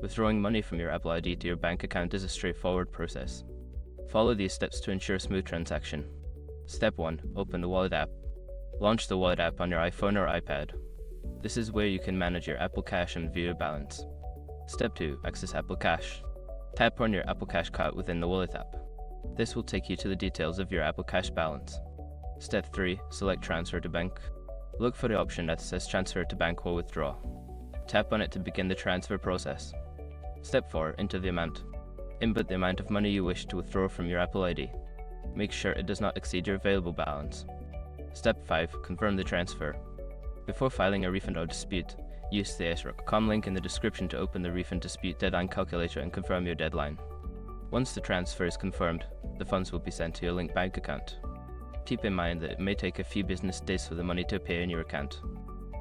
Withdrawing money from your Apple ID to your bank account is a straightforward process. Follow these steps to ensure a smooth transaction. Step 1. Open the Wallet app. Launch the Wallet app on your iPhone or iPad. This is where you can manage your Apple Cash and view your balance. Step 2. Access Apple Cash. Tap on your Apple Cash card within the Wallet app. This will take you to the details of your Apple Cash balance. Step 3. Select Transfer to Bank. Look for the option that says Transfer to Bank or Withdraw. Tap on it to begin the transfer process. Step 4. Enter the amount. Input the amount of money you wish to withdraw from your Apple ID. Make sure it does not exceed your available balance. Step 5. Confirm the transfer. Before filing a refund or dispute, use the ace.com link in the description to open the refund dispute deadline calculator and confirm your deadline. Once the transfer is confirmed, the funds will be sent to your linked bank account. Keep in mind that it may take a few business days for the money to appear in your account.